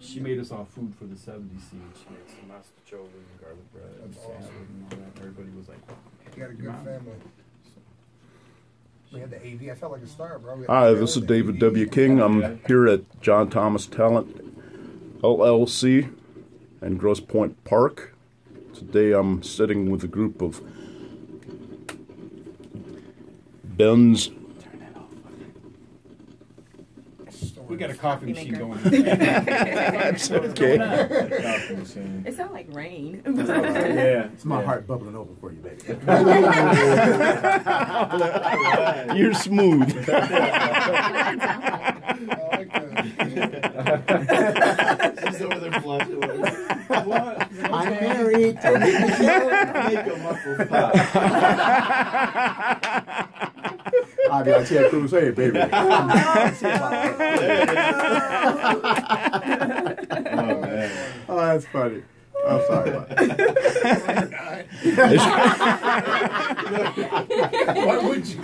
She made us all food for the 70 siege. She made some mastichova and garlic bread and salad and all that. Everybody was like, you got a good family. We had the AV. I felt like a star, bro. Hi, this is David W. King. I'm here at Jon Tomus Talent LLC in Grosse Pointe Park. Today I'm sitting with a group of Ben's. we got a coffee machine going. That's okay. It sounds like rain. Yeah. It's my heart bubbling over for you, baby. You're smooth. She's over there blushing. What? I'm married. Make a muffled pop. I'll be like Ted Cruz, hey, baby. Oh, man. Oh, that's funny. I'm sorry about that. What would you?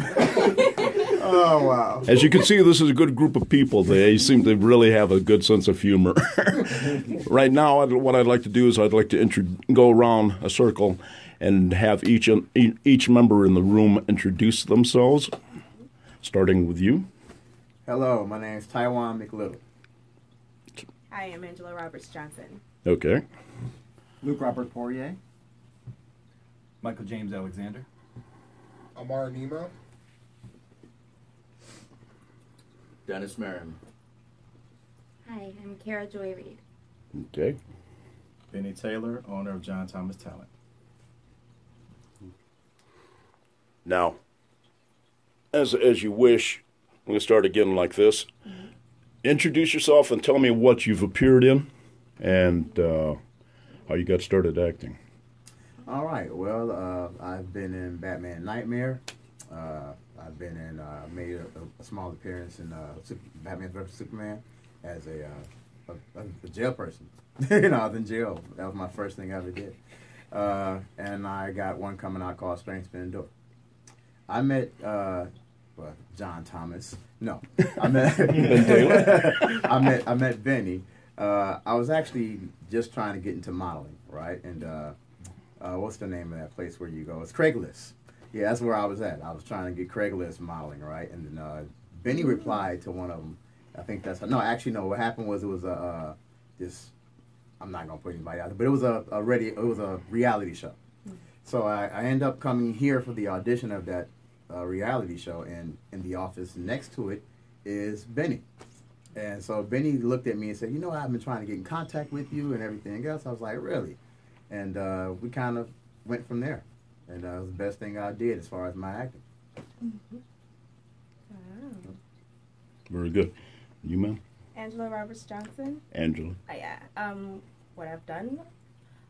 Oh, wow. As you can see, this is a good group of people. They seem to really have a good sense of humor. Right now, what I'd like to do is I'd like to go around a circle and have each member in the room introduce themselves, starting with you. Hello, my name is Taiwan McLittle. I am Angela Roberts Johnson. Okay. Luke Robert Poirier. Michael James Alexander. Amar Nemo. Dennis Merrim. Hi, I'm Kara Joy Reed. Okay. Benny Taylor, owner of Jon Tomus Talent. Now, as you wish, I'm going to start again like this. Mm-hmm. Introduce yourself and tell me what you've appeared in and how you got started acting. All right. Well, I've been in Batman Nightmare. I've been in made a small appearance in Batman vs Superman as a jail person. You know, I was in jail. That was my first thing I ever did. And I got one coming out called Strange Spinning Door. I met Jon Tomus. No, I met I met Benny. I was actually just trying to get into modeling, right? And what's the name of that place where you go? It's Craigslist. Yeah, that's where I was at. I was trying to get Craigslist modeling, right? And then Benny replied to one of them. I think that's no. Actually, no. What happened was it was this. I'm not gonna put anybody out there, but it was a reality show. So I ended up coming here for the audition of that reality show, and in the office next to it is Benny. And so Benny looked at me and said, you know, I've been trying to get in contact with you and everything else. I was like, really? And we kind of went from there. And it was the best thing I did as far as my acting. Mm-hmm. Wow. Very good. You, ma'am? Angela Roberts Johnson. Angela. Yeah. What I've done,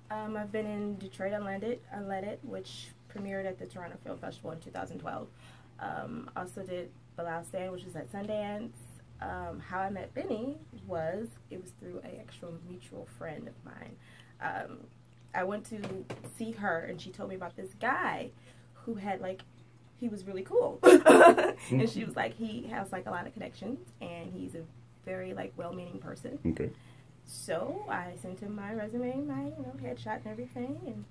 I've been in Detroit Unleaded, which premiered at the Toronto Film Festival in 2012. Also did The Last Stand, which was at Sundance. How I met Benny was through an actual mutual friend of mine. I went to see her, and she told me about this guy who had, he was really cool. And she was like, he has, a lot of connections, and he's a very, well-meaning person. Okay. So I sent him my resume, my headshot and everything, and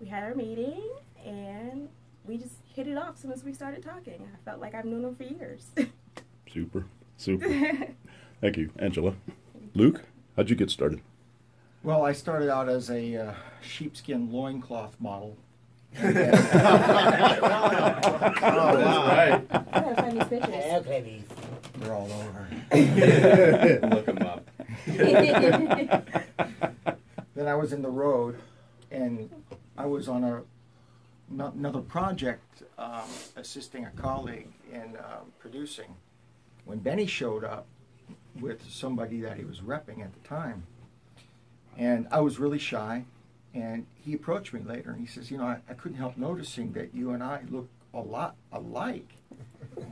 we had our meeting, and we just hit it off as soon as we started talking. I felt like I've known him for years. Super. Thank you, Angela. Luke, how'd you get started? Well, I started out as a sheepskin loincloth model. Oh, wow. Yeah, baby. They're all over. Look them up. Then I was in the road, and I was on another project assisting a colleague in producing when Benny showed up with somebody that he was repping at the time. And I was really shy, and he approached me later, and he says, you know, I couldn't help noticing that you and I look a lot alike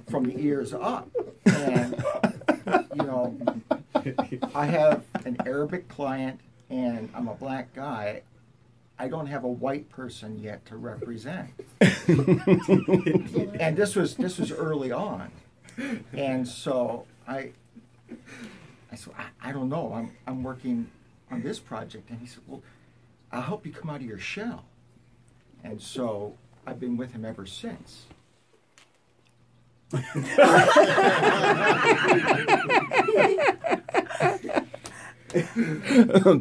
from the ears up. And, you know, I have an Arabic client, and I'm a black guy. I don't have a white person yet to represent. And this was early on. And so I I said, I don't know. I'm working on this project. And he said, well, I'll help you come out of your shell. And so I've been with him ever since.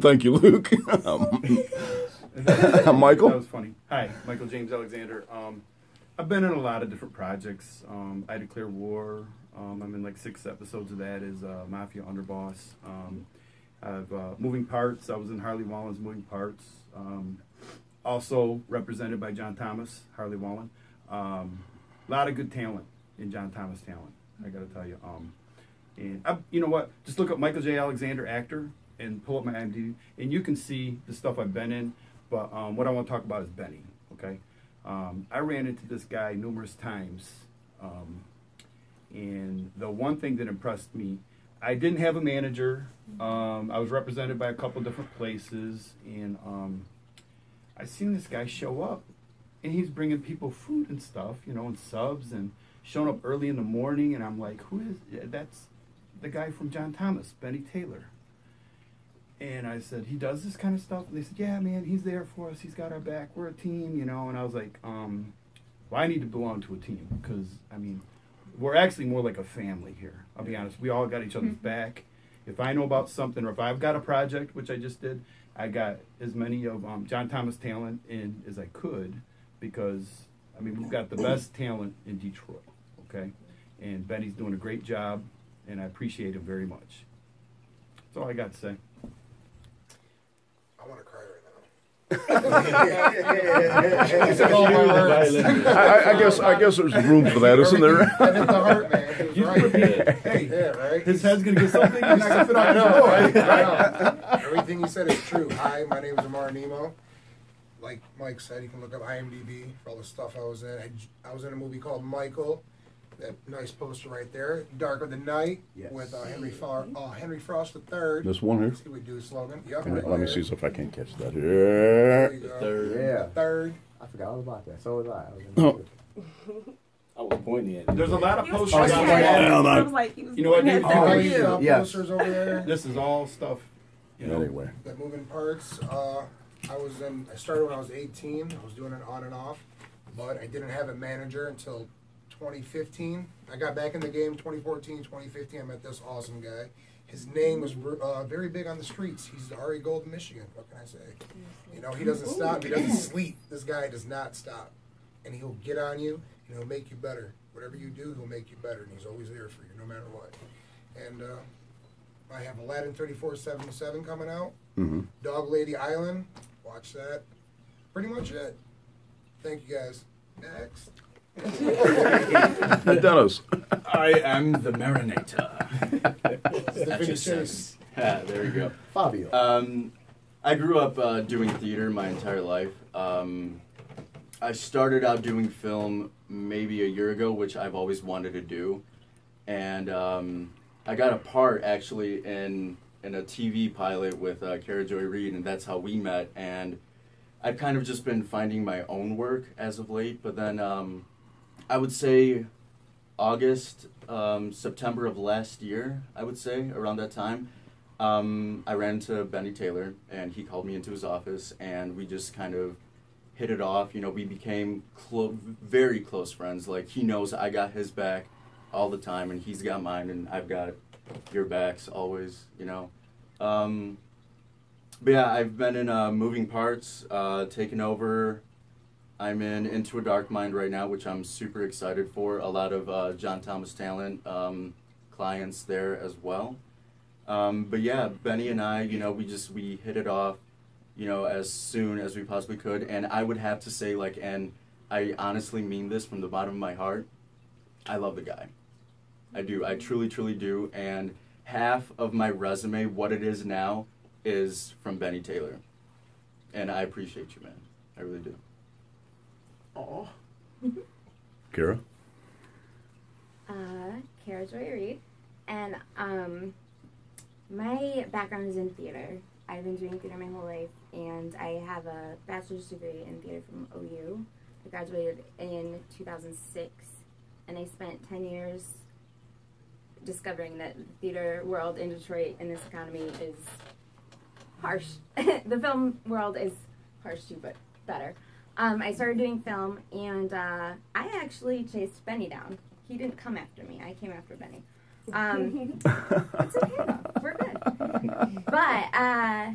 Thank you, Luke. Michael? That was funny. Hi, Michael James Alexander. I've been in a lot of different projects. I Declare War. I'm in like 6 episodes of that as Mafia Underboss. I've Moving Parts. I was in Harley Wallen's Moving Parts. Also represented by Jon Tomus, Harley Wallen. A lot of good talent in Jon Tomus Talent, I got to tell you. And you know what? Just look up Michael J. Alexander, actor, and pull up my IMDb, and you can see the stuff I've been in. But what I want to talk about is Benny, okay? I ran into this guy numerous times, and the one thing that impressed me, I didn't have a manager. I was represented by a couple different places, and I seen this guy show up, and he's bringing people food and stuff, you know, and subs, and showing up early in the morning, and I'm like, who is, that's the guy from Jon Tomus, Benny Taylor. And I said, he does this kind of stuff? And they said, yeah, man, he's there for us. He's got our back. We're a team, you know. And I was like, well, I need to belong to a team because, I mean, we're actually more like a family here. I'll be honest. We all got each other's back. If I know about something or if I've got a project, which I just did, I got as many of Jon Tomus talent in as I could because, I mean, we've got the best talent in Detroit, okay? And Benny's doing a great job, and I appreciate him very much. That's all I got to say. I want to cry right now. I guess there's room for that, isn't there? That hit the heart, man. He was right. Hey, yeah, right? His head's going to get something and not going to fit on his door. Right? I know. Everything he said is true. Hi, my name is Amar Nemo. Like Mike said, you can look up IMDb for all the stuff I was in. I was in a movie called Michael. That nice poster right there. Dark of the Night with Henry Frost III. This one here? See, we do a slogan. Yep, Let me see if I can catch that There you here. go. Third. Third. I forgot all about that. So was I. Oh. I was pointing at it. There's a lot of He was posters out trying. there. I was like, he was You know what, doing David? that Oh, for you you. got Yes. posters over there. This is all stuff, you know. Anyway. The Moving Parts. I started when I was 18. I was doing it on and off, but I didn't have a manager until 2015. I got back in the game 2014, 2015. I met this awesome guy. His name was very big on the streets. He's Ari Gold, Michigan. What can I say? You know, he doesn't stop. He doesn't sleep. This guy does not stop. And he'll get on you, and he'll make you better. Whatever you do, he'll make you better, and he's always there for you, no matter what. And I have Aladdin 3477 coming out. Mm-hmm. Dog Lady Island. Watch that. Pretty much it. Thank you, guys. Next. Dennis. I am the Marinator. That's your sense. Yeah, there you go. Fabio. I grew up doing theater my entire life. I started out doing film maybe a year ago, which I've always wanted to do. And I got a part actually in a TV pilot with Cara Joy Reid, and that's how we met. And I've kind of just been finding my own work as of late. But then I would say August, September of last year, I would say, around that time, I ran into Benny Taylor, and he called me into his office, and we just kind of hit it off. You know, we became very close friends. Like, he knows I got his back all the time, and he's got mine, and I've got your backs always, you know. But yeah, I've been in Moving Parts, taken over. I'm in Into a Dark Mind right now, which I'm super excited for. A lot of Jon Tomus Talent clients there as well. But yeah, Benny and I, you know, we hit it off, you know, as soon as we possibly could. And I would have to say, like, and I honestly mean this from the bottom of my heart, I love the guy. I do. I truly, truly do. And half of my resume, what it is now, is from Benny Taylor. And I appreciate you, man. I really do. Oh. Kara? Cara Joy Reid. And my background is in theater. I've been doing theater my whole life, and I have a bachelor's degree in theater from OU. I graduated in 2006, and I spent 10 years discovering that the theater world in Detroit in this economy is harsh. The film world is harsh too, but better. I started doing film, and I actually chased Benny down. He didn't come after me. I came after Benny. It's okay though. We're good. But I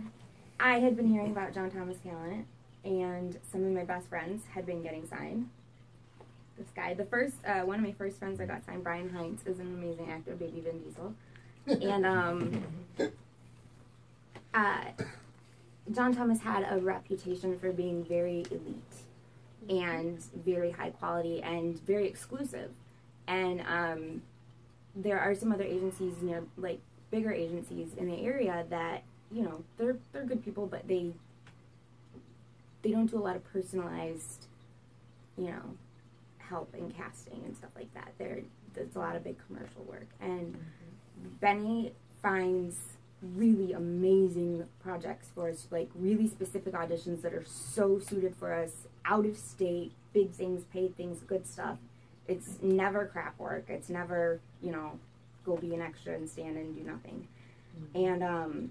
had been hearing about Jon Tomus Talent, and some of my best friends had been getting signed. This guy, the first one of my first friends that got signed, Brian Hines, is an amazing actor, baby Vin Diesel, and Jon Tomus had a reputation for being very elite and very high quality and very exclusive. And there are some other agencies near, like bigger agencies in the area that, you know, they're good people, but they don't do a lot of personalized, you know, help in casting and stuff like that. There's a lot of big commercial work. And Benny finds really amazing projects for us, like really specific auditions that are so suited for us, out of state, big things, paid things, good stuff. It's never crap work. It's never, you know, go be an extra and stand and do nothing. And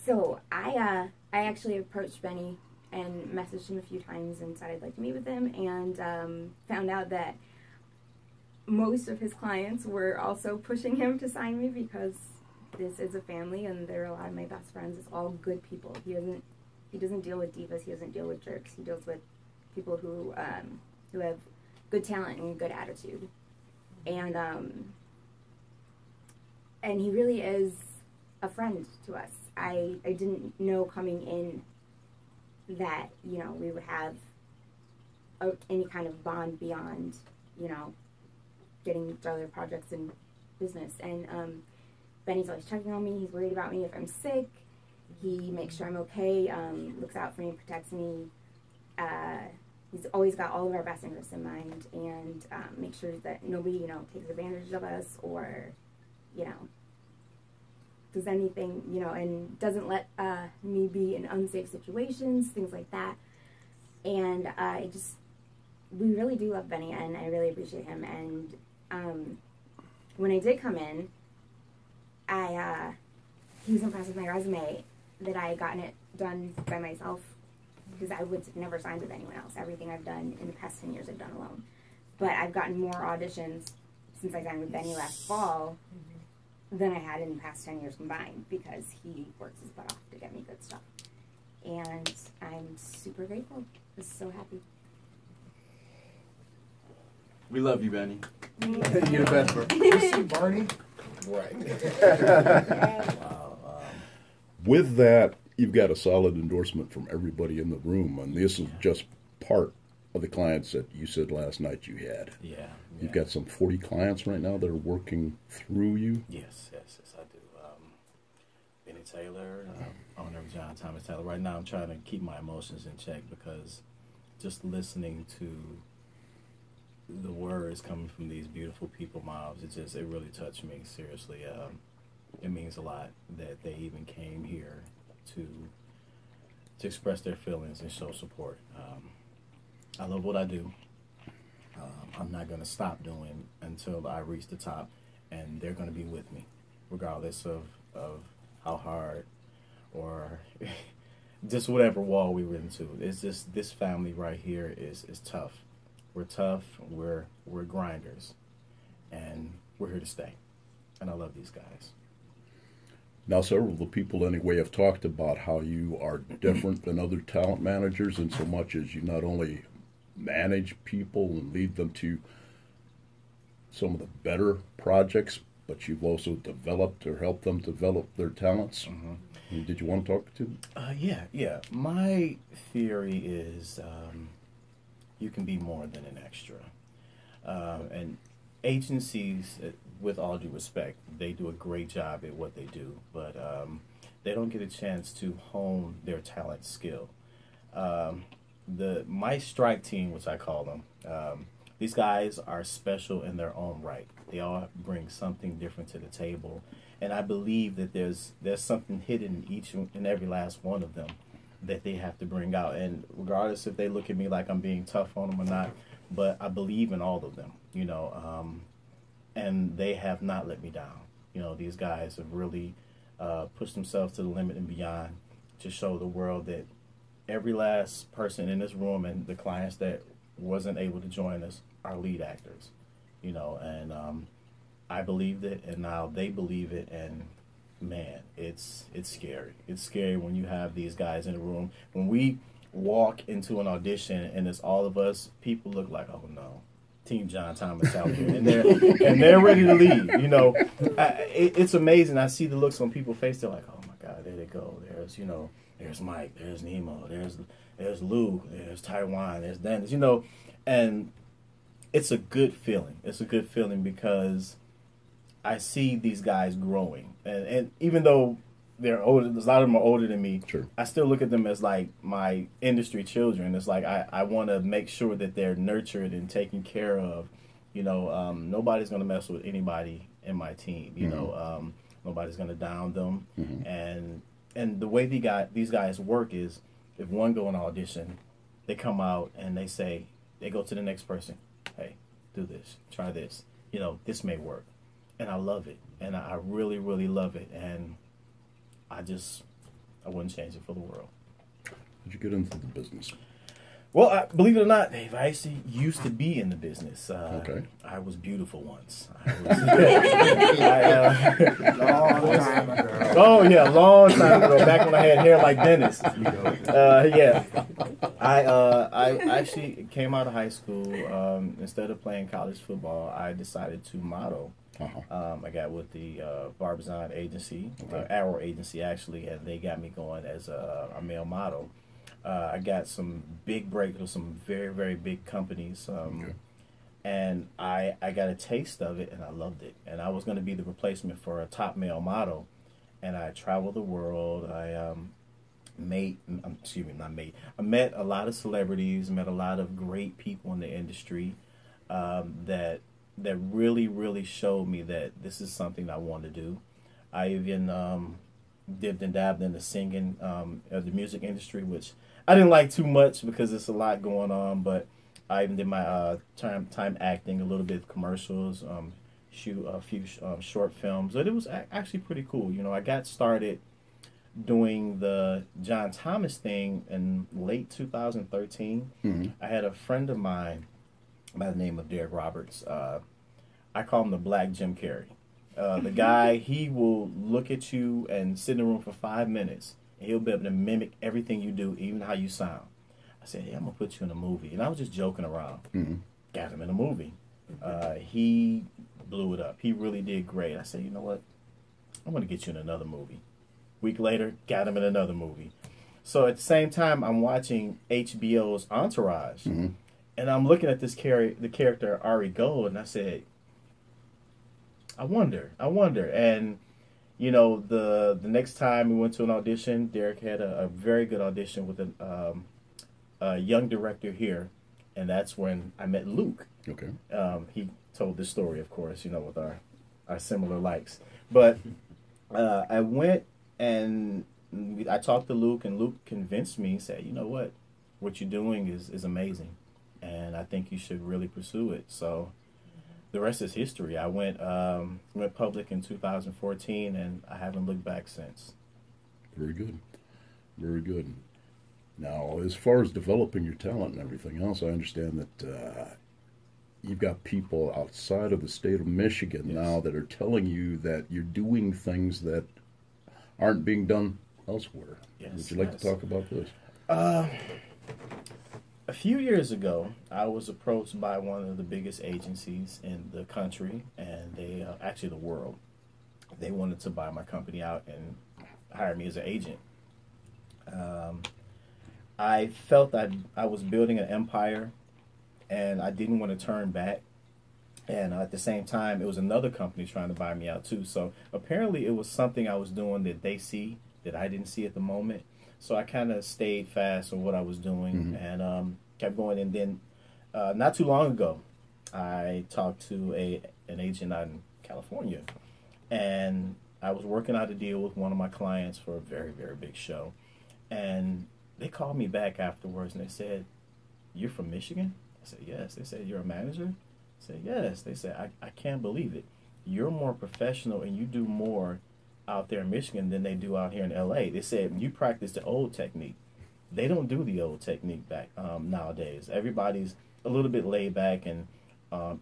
so I actually approached Benny and messaged him a few times and said I'd like to meet with him, and found out that most of his clients were also pushing him to sign me because this is a family and they're a lot of my best friends. It's all good people. He doesn't deal with divas. He doesn't deal with jerks. He deals with people who have good talent and good attitude. And he really is a friend to us. I didn't know coming in that, you know, we would have any kind of bond beyond, you know, getting each other projects and business. And Benny's always checking on me. He's worried about me if I'm sick. He makes sure I'm okay, looks out for me, protects me. He's always got all of our best interests in mind, and makes sure that nobody, you know, takes advantage of us or, you know, does anything, you know, and doesn't let me be in unsafe situations, things like that. And we really do love Benny, and I really appreciate him. And when I did come in, he was impressed with my resume, that I had gotten it done by myself, because I would have never signed with anyone else. Everything I've done in the past 10 years I've done alone. But I've gotten more auditions since I signed with Benny last fall than I had in the past 10 years combined, because he works his butt off to get me good stuff. And I'm super grateful. I'm so happy. We love you, Benny. You're the best, bro. You see Barney? Right. Wow. With that, you've got a solid endorsement from everybody in the room, and this is just part of the clients that you said last night you had. Yeah. You've got some 40 clients right now that are working through you. Yes, I do. Benny Taylor, owner of Jon Tomus Talent. Right now I'm trying to keep my emotions in check, because just listening to the words coming from these beautiful people mouths, it really touched me, seriously. It means a lot that they even came here to express their feelings and show support. I love what I do. I'm not going to stop doing until I reach the top, and they're going to be with me, regardless of how hard or just whatever wall we run into. It's just, this family right here is tough. We're tough, we're grinders, and we're here to stay. And I love these guys. Now, several of the people anyway have talked about how you are different than other talent managers in so much as you not only manage people and lead them to some of the better projects, but you've also developed or helped them develop their talents. Mm-hmm. Did you want to talk to them? Yeah. My theory is you can be more than an extra. And agencies, with all due respect, they do a great job at what they do, but they don't get a chance to hone their talent skill. My strike team, which I call them, these guys are special in their own right. They all bring something different to the table, and I believe that there's something hidden in each and every last one of them that they have to bring out. And regardless if they look at me like I'm being tough on them or not, but I believe in all of them. You know, and they have not let me down. You know, these guys have really pushed themselves to the limit and beyond to show the world that every last person in this room and the clients that wasn't able to join us are lead actors. You know, and I believed it, and now they believe it, and man, it's scary. It's scary when you have these guys in the room. When we walk into an audition and it's all of us, people look like, oh no, Team Jon Tomus out here, and they're ready to leave. You know, it's amazing. I see the looks on people's face. They're like, oh my God, there they go. There's, you know, there's Mike, there's Nemo, there's Luke, there's Taiwan, there's Dennis. You know, and it's a good feeling. It's a good feeling because I see these guys growing, and even though they're older, a lot of them are older than me. Sure. I still look at them as like my industry children. It's like I want to make sure that they're nurtured and taken care of. You know, nobody's gonna mess with anybody in my team. You know, nobody's gonna down them. And the way these guys work is, if one go on audition, they come out and they go to the next person. Hey, do this, try this. You know, this may work, and I love it, and I really, really love it, and I wouldn't change it for the world. Did you get into the business? Well, believe it or not, Dave, I actually used to be in the business. Okay. I was beautiful once. Long time ago. Oh yeah, long time ago. Back when I had hair like Dennis. Yeah. I actually came out of high school. Instead of playing college football, I decided to model. I got with the Barbizon agency, Arrow agency actually, and they got me going as a male model. I got some big breaks with some very, very big companies, and I got a taste of it, and I loved it. And I was going to be the replacement for a top male model, and I traveled the world. I I met a lot of celebrities, met a lot of great people in the industry that really, really showed me that this is something I want to do. I even dipped and dabbed in the singing, the music industry, which I didn't like too much because it's a lot going on. But I even did my time acting, a little bit of commercials, shoot a few short films. But it was actually pretty cool. You know, I got started doing the Jon Tomus thing in late 2013. I had a friend of mine by the name of Derek Roberts. I call him the Black Jim Carrey. The guy, he will look at you and sit in the room for 5 minutes, and he'll be able to mimic everything you do, even how you sound. I said, hey, I'm going to put you in a movie. And I was just joking around. Got him in a movie. He blew it up. He really did great. I said, you know what? I'm going to get you in another movie. Week later, got him in another movie. So at the same time, I'm watching HBO's Entourage, and I'm looking at this the character Ari Gold, and I said, I wonder. And, you know, the next time we went to an audition, Derek had a very good audition with a young director here, and that's when I met Luke. Okay. He told this story, of course, you know, with our similar likes. But I went and I talked to Luke, and Luke convinced me, said, you know what you're doing is amazing, and I think you should really pursue it. So the rest is history. I went public in 2014, and I haven't looked back since. Very good. Very good. Now, as far as developing your talent and everything else, I understand that you've got people outside of the state of Michigan now that are telling you that you're doing things that aren't being done elsewhere. Yes, Would you like to talk about this? A few years ago, I was approached by one of the biggest agencies in the country, and they actually the world. They wanted to buy my company out and hire me as an agent. I felt that I was building an empire, and I didn't want to turn back. And at the same time, it was another company trying to buy me out too. So apparently it was something I was doing that they see that I didn't see at the moment. So I kind of stayed fast on what I was doing and kept going. And then not too long ago, I talked to an agent out in California. And I was working out a deal with one of my clients for a very, very big show. And they called me back afterwards and they said, "You're from Michigan?" I said, "Yes." They said, "You're a manager?" I said, yes. They said, I can't believe it. You're more professional and you do more out there in Michigan than they do out here in LA. They said, you practice the old technique. They don't do the old technique back nowadays. Everybody's a little bit laid back and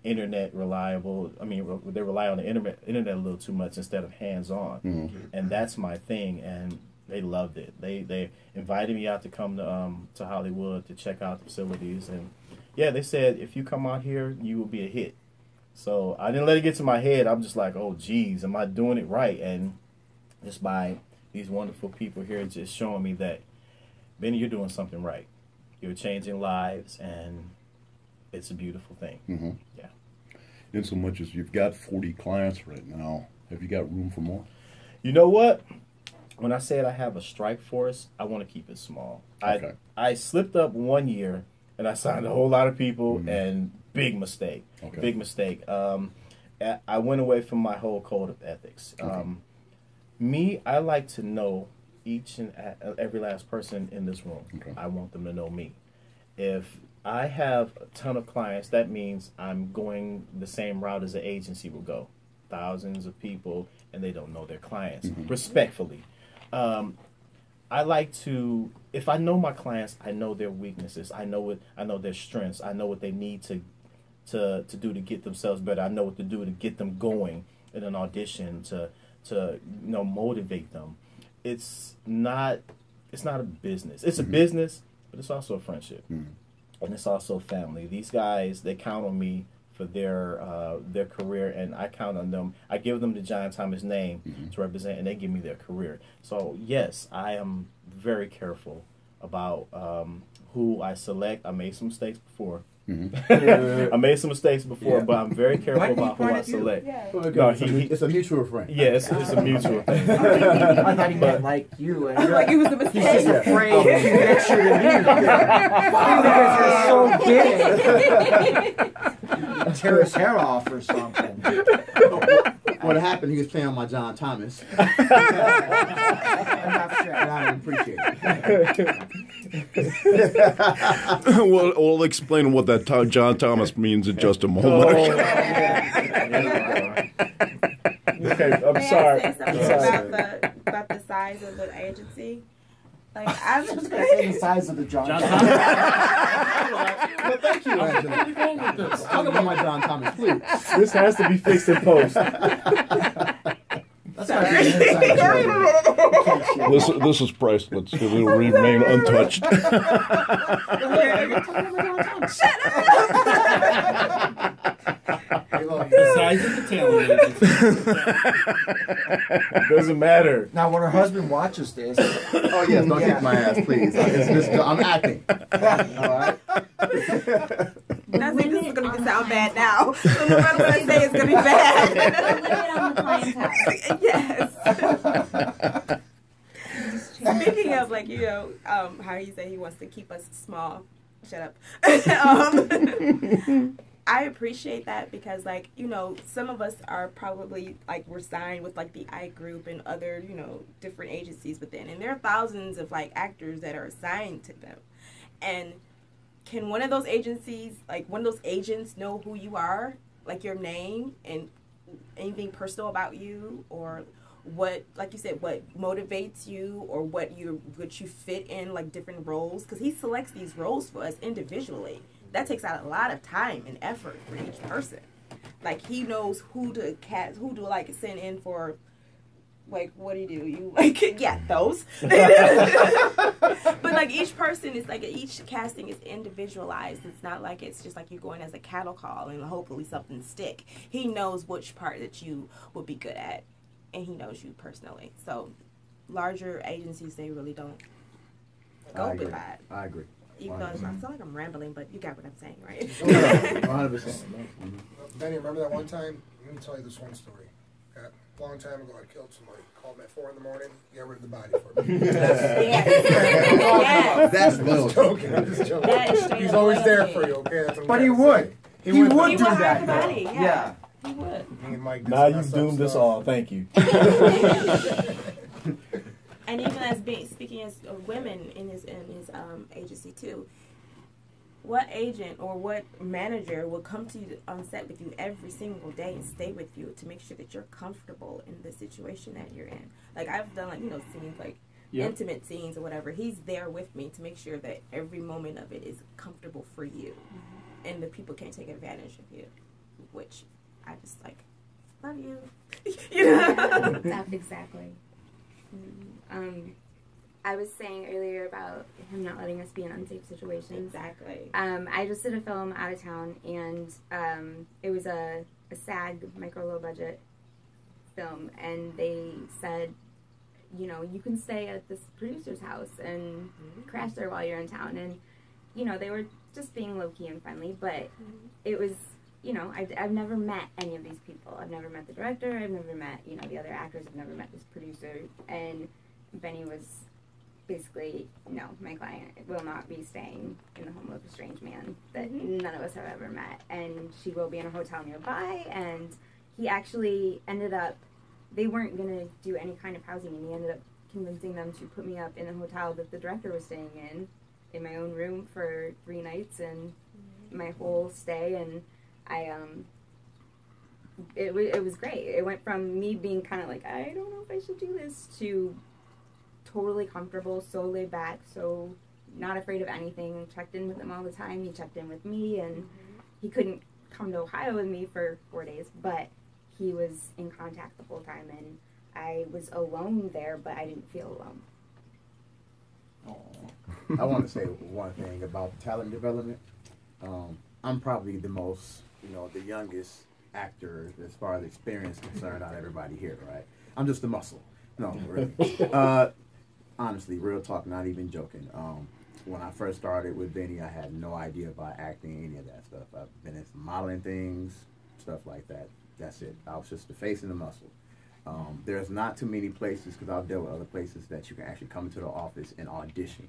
internet reliable. I mean, they rely on the internet a little too much instead of hands-on. Mm-hmm. And that's my thing, and they loved it. They invited me out to come to Hollywood to check out the facilities. And, yeah, they said, if you come out here, you will be a hit. So I didn't let it get to my head. I'm just like, oh, geez, am I doing it right? And just by these wonderful people here just showing me that, Benny, you're doing something right. You're changing lives, and it's a beautiful thing. Mm-hmm. Yeah. In so much as you've got 40 clients right now, have you got room for more? You know what? When I said I have a strike force, I want to keep it small. Okay. I slipped up one year, and I signed a whole lot of people, Mm-hmm. and big mistake. Okay. Big mistake. I went away from my whole code of ethics. Okay. Me, I like to know each and every last person in this room. Okay. I want them to know me. If I have a ton of clients, that means I'm going the same route as an agency will go. Thousands of people, and they don't know their clients. Mm-hmm. Respectfully. I like to, if I know my clients, I know their weaknesses. I know their strengths. I know what they need to do to get themselves better. I know what to do to get them going in an audition, to motivate them. It's not a business. It's a business, but it's also a friendship. Mm-hmm. And it's also family. These guys, they count on me for their career, and I count on them. I give them the Jon Tomus name to represent, and they give me their career. So yes, I am very careful about who I select. I made some mistakes before. I made some mistakes before, but I'm very careful about who I select. Yeah. No, it's a mutual friend. Yeah, it's a mutual thing. I thought he meant like you. And Like it was a mistake. he's just afraid to get you to leave. Because you're so big. Tear his hair off or something. What happened, he was playing on my Jon Tomus. And I appreciate it. We'll explain what that Jon Tomus means in just a moment. Okay, I'm May sorry. I say something about the size of the agency? Like I'm just The size of the Jon Tomus. Well, thank you, Angela. Talk about my Jon Tomus, please. This has to be fixed in post. That's gotta be an inside joke. This is priceless. It will remain untouched. The size of the talent agency. Doesn't matter. Now, when her husband watches this, Oh, yes, don't kick my ass, please. I'm acting. All right? I think this is going to sound bad now. So no matter what I say, it's going to be bad. Yes. Speaking of, like, how he said he wants to keep us small. Shut up. I appreciate that because, like, some of us are probably, like, we're signed with, like, the I Group and other, different agencies within. And there are thousands of, like, actors that are assigned to them. And can one of those agencies, like, one of those agents know who you are, like, your name and anything personal about you, or what, like you said, what motivates you, or what you fit in, like, different roles? Because he selects these roles for us individually. That takes out a lot of time and effort for each person. Like, he knows who to cast, who to, like, send in for, like, what do? You, like, yeah, those. But, like, each person is, like, each casting is individualized. It's not like it's just like you're going as a cattle call and hopefully something stick. He knows which part that you would be good at, and he knows you personally. So, larger agencies, they really don't go with that. I agree. Even though I sound like I'm rambling, but you got what I'm saying, right? 100%. Benny, remember that one time? Let me tell you this one story. A long time ago, I killed somebody. Called me at 4 in the morning. Get rid of the body for me. Yes. That's I'm low. just joking. I'm just joking. That is straight He's up always there loyalty. for you, okay? That's what I'm but he trying to would. say. He would He do would hide that. the body, though. yeah. He would. Me and Mike did Now some you've messed up doomed us stuff. all. Thank you. And even as speaking as women in his agency too, What agent or what manager will come to you on set with you every single day and stay with you to make sure that you're comfortable in the situation that you're in? Like, I've done, like, you know, scenes, like, intimate scenes or whatever. He's there with me to make sure that every moment of it is comfortable for you. And the people can't take advantage of you, which I just, like, love you. You know? That's exactly. I was saying earlier about him not letting us be in unsafe situations. Exactly. I just did a film out of town, and it was a SAG micro low budget film, and they said, you know, you can stay at this producer's house and crash there while you're in town. And, you know, they were just being low-key and friendly, but it was, you know, I've never met any of these people. I've never met the director. I've never met, you know, the other actors. I've never met this producer. And Benny was basically, no, my client will not be staying in the home of a strange man that none of us have ever met. And she will be in a hotel nearby. And he actually ended up, they weren't going to do any kind of housing, and he ended up convincing them to put me up in the hotel that the director was staying in my own room for 3 nights and my whole stay. And it was great. It went from me being kind of like, I don't know if I should do this, to totally comfortable, so laid back, so not afraid of anything. Checked in with him all the time. He checked in with me, and he couldn't come to Ohio with me for 4 days, but he was in contact the whole time, and I was alone there, but I didn't feel alone. I want to say one thing about talent development. I'm probably the most, you know, the youngest actor as far as experience concerned out of everybody here, right? I'm just the muscle. No, really. Honestly, real talk, not even joking. When I first started with Benny, I had no idea about acting, any of that stuff. I've been in some modeling things, stuff like that. That's it. I was just the face and the muscle. There's not too many places, because I've dealt with other places, that you can actually come into the office and audition.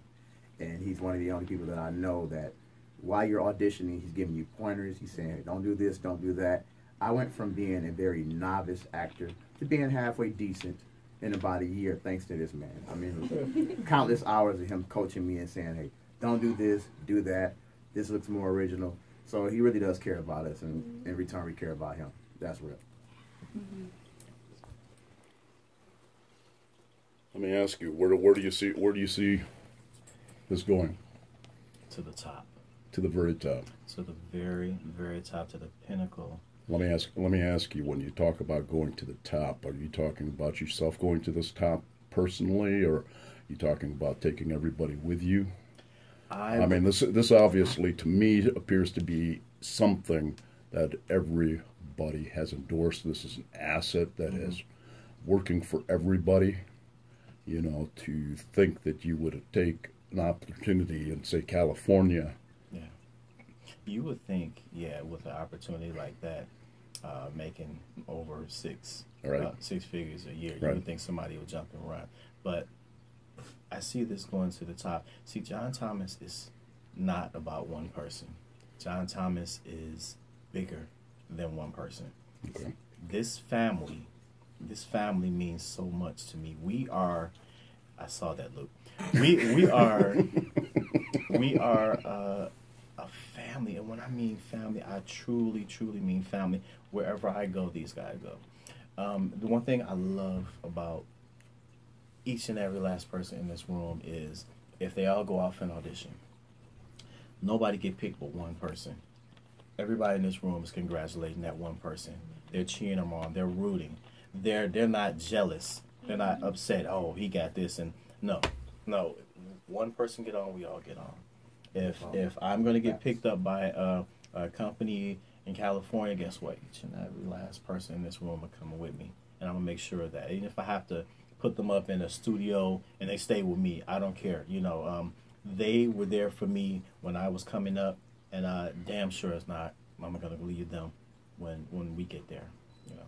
And he's one of the only people that I know that while you're auditioning, he's giving you pointers. He's saying, hey, don't do this, don't do that. I went from being a very novice actor to being halfway decent in about a year, thanks to this man. I mean, countless hours of him coaching me and saying, hey, don't do this, do that. This looks more original. So he really does care about us, and in return, we care about him. That's real. Let me ask you, where do you see this going? To the top. To the very top. To the very, very top, to the pinnacle. Let me ask you, when you talk about going to the top, are you talking about yourself going to this top personally, or are you talking about taking everybody with you? I mean, this obviously, to me, appears to be something that everybody has endorsed. This is an asset that is working for everybody. You know, to think that you would take an opportunity in, say, California. Yeah. You would think, yeah, with an opportunity like that, making over six figures a year, you would think somebody would jump and run. But I see this going to the top. See, Jon Tomus is not about one person. Jon Tomus is bigger than one person. Okay. This family means so much to me. I saw that, Luke. We are a family, and when I mean family, I truly, truly mean family. Wherever I go, these guys go. The one thing I love about each and every last person in this room is if they all go off and audition, nobody get picked but one person. Everybody in this room is congratulating that one person. They're cheering them on. They're rooting. They're not jealous. They're not upset. Oh, he got this, and no. One person get on, we all get on. If I'm going to get picked up by a company in California, guess what? Each and every last person in this room are coming with me, and I'm gonna make sure that even if I have to put them up in a studio and they stay with me, I don't care. You know, they were there for me when I was coming up, and damn sure it's not. I'm gonna leave them when we get there. You know.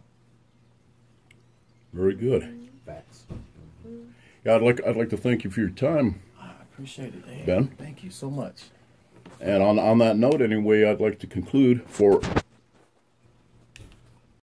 Very good. Facts. Yeah, I'd like to thank you for your time. I appreciate it, Ben. Thank you so much. And on that note, anyway, I'd like to conclude for